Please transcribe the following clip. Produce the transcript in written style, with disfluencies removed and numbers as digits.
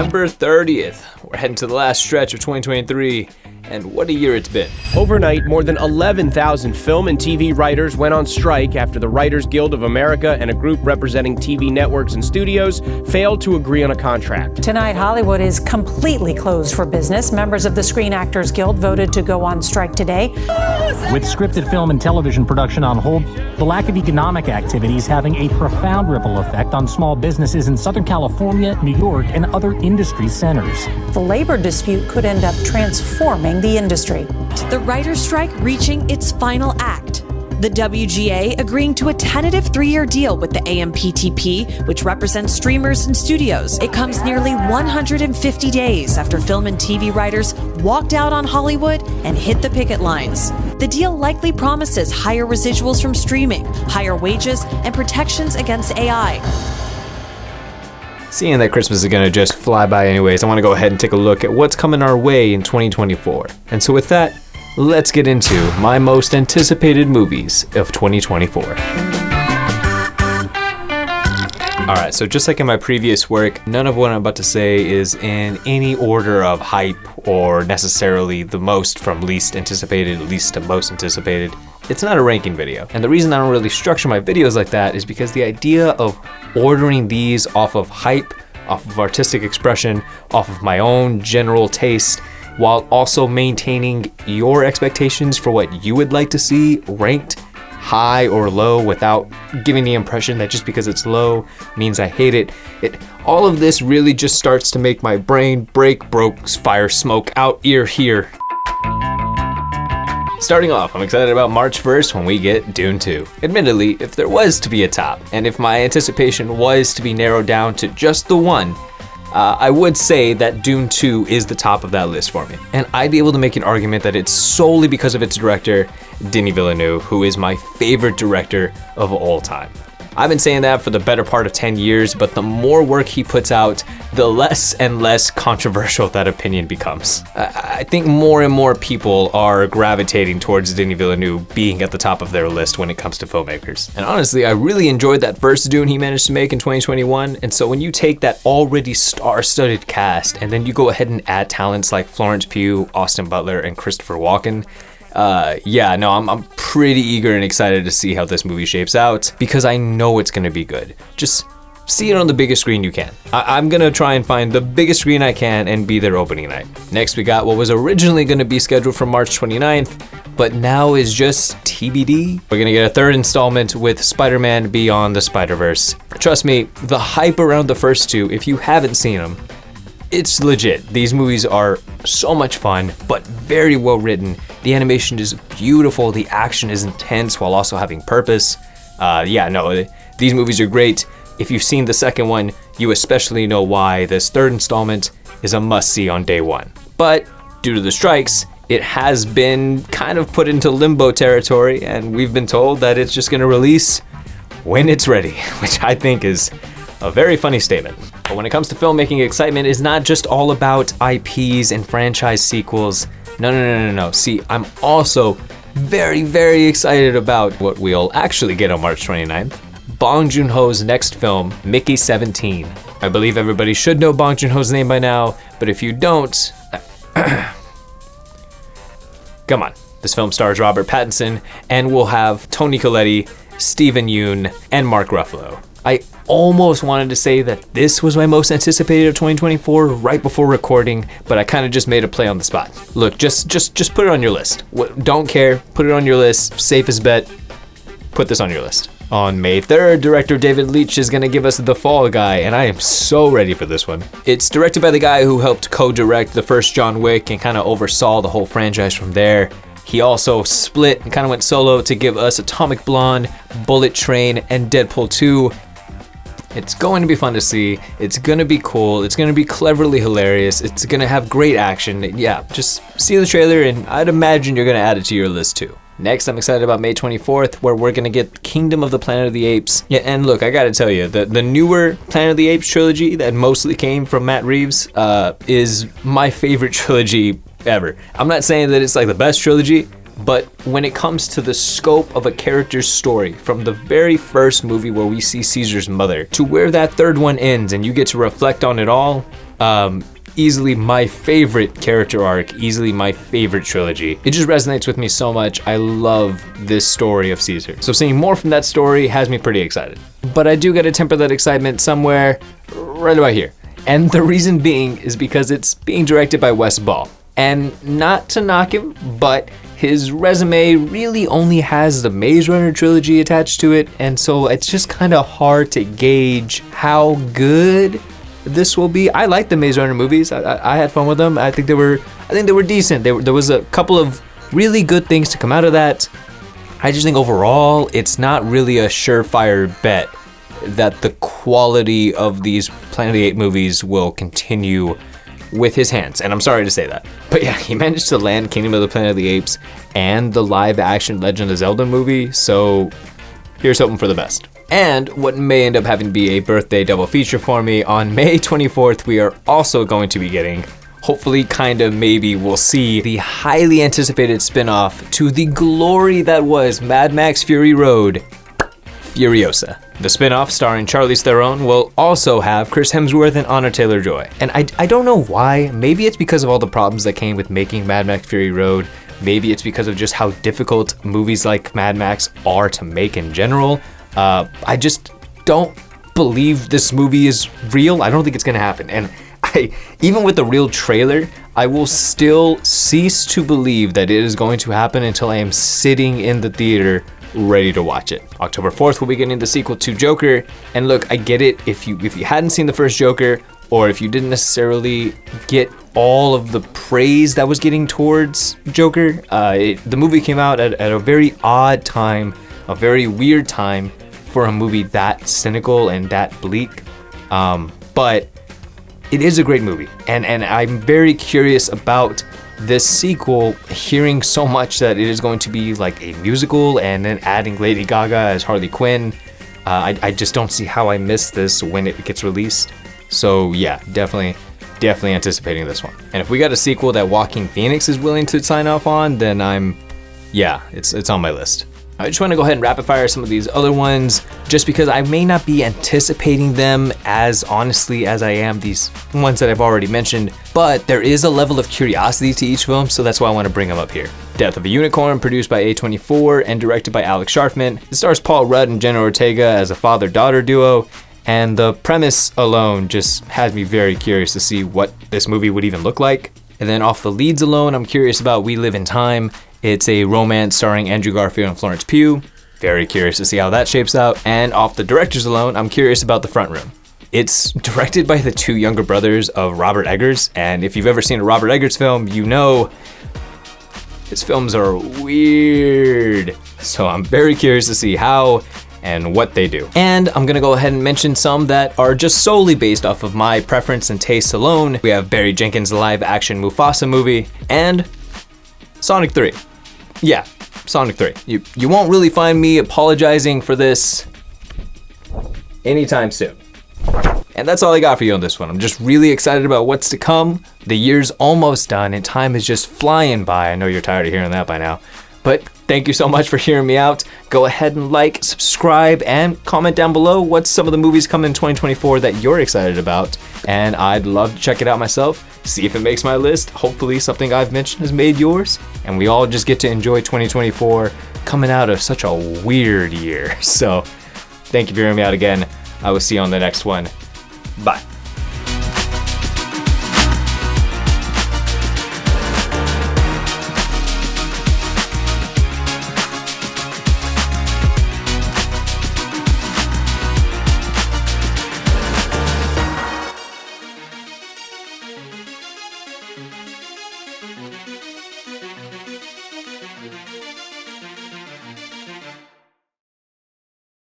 September 30th. We're heading to the last stretch of 2023, and what a year it's been. Overnight, more than 11,000 film and TV writers went on strike after the Writers Guild of America and a group representing TV networks and studios failed to agree on a contract. Tonight, Hollywood is completely closed for business. Members of the Screen Actors Guild voted to go on strike today. With scripted film and television production on hold, the lack of economic activity is having a profound ripple effect on small businesses in Southern California, New York, and other industry centers. The labor dispute could end up transforming the industry. The writer's strike reaching its final act. The WGA agreeing to a tentative 3-year deal with the AMPTP, which represents streamers and studios. It comes nearly 150 days after film and TV writers walked out on Hollywood and hit the picket lines. The deal likely promises higher residuals from streaming, higher wages, and protections against AI. Seeing that Christmas is gonna just fly by anyways, I wanna go ahead and take a look at what's coming our way in 2024. And so with that, let's get into my most anticipated movies of 2024. Alright, so just like in my previous work, none of what I'm about to say is in any order of hype or necessarily the most from least anticipated, least to most anticipated. It's not a ranking video. And the reason I don't really structure my videos like that is because the idea of ordering these off of hype, off of artistic expression, off of my own general taste, while also maintaining your expectations for what you would like to see ranked high or low without giving the impression that just because it's low means I hate it. All of this really just starts to make my brain break, broke, fire, smoke, out, ear, here. Starting off, I'm excited about March 1st when we get Dune 2. Admittedly, if there was to be a top, and if my anticipation was to be narrowed down to just the one, I would say that Dune 2 is the top of that list for me. And I'd be able to make an argument that it's solely because of its director, Denis Villeneuve, who is my favorite director of all time. I've been saying that for the better part of 10 years, but the more work he puts out, the less and less controversial that opinion becomes. I think more and more people are gravitating towards Denis Villeneuve being at the top of their list when it comes to filmmakers. And honestly, I really enjoyed that first Dune he managed to make in 2021, and so when you take that already star-studded cast, and then you go ahead and add talents like Florence Pugh, Austin Butler, and Christopher Walken, I'm pretty eager and excited to see how this movie shapes out because I know it's gonna be good. Just see it on the biggest screen you can. I'm gonna try and find the biggest screen I can and be there opening night. Next, we got what was originally gonna be scheduled for March 29th, but now is just TBD. We're gonna get a third installment with Spider-Man Beyond the Spider-Verse. Trust me, the hype around the first two, if you haven't seen them, it's legit. These movies are so much fun, but very well written. The animation is beautiful. The action is intense while also having purpose. These movies are great. If you've seen the second one, you especially know why this third installment is a must-see on day one. But due to the strikes, it has been kind of put into limbo territory, and we've been told that it's just gonna release when it's ready, which I think is a very funny statement. But when it comes to filmmaking, excitement is not just all about IPs and franchise sequels. No. See, I'm also very, very excited about what we'll actually get on March 29th. Bong Joon-ho's next film, Mickey 17. I believe everybody should know Bong Joon-ho's name by now, but if you don't, come on. This film stars Robert Pattinson, and we'll have Toni Collette, Steven Yeun, and Mark Ruffalo. I almost wanted to say that this was my most anticipated of 2024 right before recording, but I kind of just made a play on the spot. Look, just put it on your list. Don't care, put it on your list. Safest bet, put this on your list. On May 3rd, director David Leitch is gonna give us The Fall Guy, and I am so ready for this one. It's directed by the guy who helped co-direct the first John Wick and kind of oversaw the whole franchise from there. He also split and kind of went solo to give us Atomic Blonde, Bullet Train, and Deadpool 2. It's going to be fun to see. It's gonna be cool. It's gonna be cleverly hilarious. It's gonna have great action. Yeah, just see the trailer and I'd imagine you're gonna add it to your list too. Next, I'm excited about May 24th, where we're gonna get Kingdom of the Planet of the Apes. Yeah, and look, I gotta tell you, the newer Planet of the Apes trilogy that mostly came from Matt Reeves is my favorite trilogy ever. I'm not saying that it's like the best trilogy, but when it comes to the scope of a character's story, from the very first movie where we see Caesar's mother to where that third one ends and you get to reflect on it all, Easily my favorite character arc, easily my favorite trilogy. It just resonates with me so much. I love this story of Caesar. So seeing more from that story has me pretty excited. But I do gotta temper that excitement somewhere right about here. And the reason being is because it's being directed by Wes Ball. And not to knock him, but his resume really only has the Maze Runner trilogy attached to it, and so it's just kind of hard to gauge how good this will be. I like the Maze Runner movies. I had fun with them. I think they were decent. There was a couple of really good things to come out of that. I just think overall, it's not really a surefire bet that the quality of these Planet of the Apes movies will continue with his hands, and I'm sorry to say that. But yeah, he managed to land Kingdom of the Planet of the Apes and the live-action Legend of Zelda movie, so here's hoping for the best. And what may end up having to be a birthday double feature for me, on May 24th, we are also going to be getting, hopefully, maybe, we'll see, the highly anticipated spin-off to the glory that was Mad Max Fury Road, Furiosa. The spin-off starring Charlize Theron will also have Chris Hemsworth and Anya Taylor-Joy. And I don't know why. Maybe it's because of all the problems that came with making Mad Max Fury Road. Maybe it's because of just how difficult movies like Mad Max are to make in general. I just don't believe this movie is real. I don't think it's gonna happen. And even with the real trailer, I will still cease to believe that it is going to happen until I am sitting in the theater ready to watch it. October 4th, we'll be getting the sequel to Joker. And look, I get it if you hadn't seen the first Joker, or if you didn't necessarily get all of the praise that was getting towards Joker. The movie came out at a very odd time, a very weird time for a movie that cynical and that bleak. But it is a great movie, and I'm very curious about this sequel, hearing so much that it is going to be like a musical and then adding Lady Gaga as Harley Quinn. I just don't see how I miss this when it gets released. So yeah, definitely anticipating this one. And if we got a sequel that Joaquin Phoenix is willing to sign off on, then it's on my list. I just want to go ahead and rapid fire some of these other ones, just because I may not be anticipating them as honestly as I am these ones that I've already mentioned, but there is a level of curiosity to each film, so that's why I want to bring them up here. Death of a Unicorn, produced by A24 and directed by Alex Sharfman. It stars Paul Rudd and Jenna Ortega as a father-daughter duo, and the premise alone just has me very curious to see what this movie would even look like. And then off the leads alone, I'm curious about We Live in Time. It's a romance starring Andrew Garfield and Florence Pugh. Very curious to see how that shapes out. And off the directors alone, I'm curious about The Front Room. It's directed by the two younger brothers of Robert Eggers, and if you've ever seen a Robert Eggers film, you know his films are weird. So I'm very curious to see how and what they do. And I'm gonna go ahead and mention some that are just solely based off of my preference and taste alone. We have Barry Jenkins' live-action Mufasa movie, and Sonic 3. Yeah, Sonic 3. You won't really find me apologizing for this anytime soon. And that's all I got for you on this one. I'm just really excited about what's to come. The year's almost done and time is just flying by. I know you're tired of hearing that by now. But thank you so much for hearing me out. Go ahead and like, subscribe, and comment down below what's some of the movies coming in 2024 that you're excited about. And I'd love to check it out myself, see if it makes my list. Hopefully something I've mentioned has made yours. And we all just get to enjoy 2024 coming out of such a weird year. So thank you for hearing me out again. I will see you on the next one. Bye.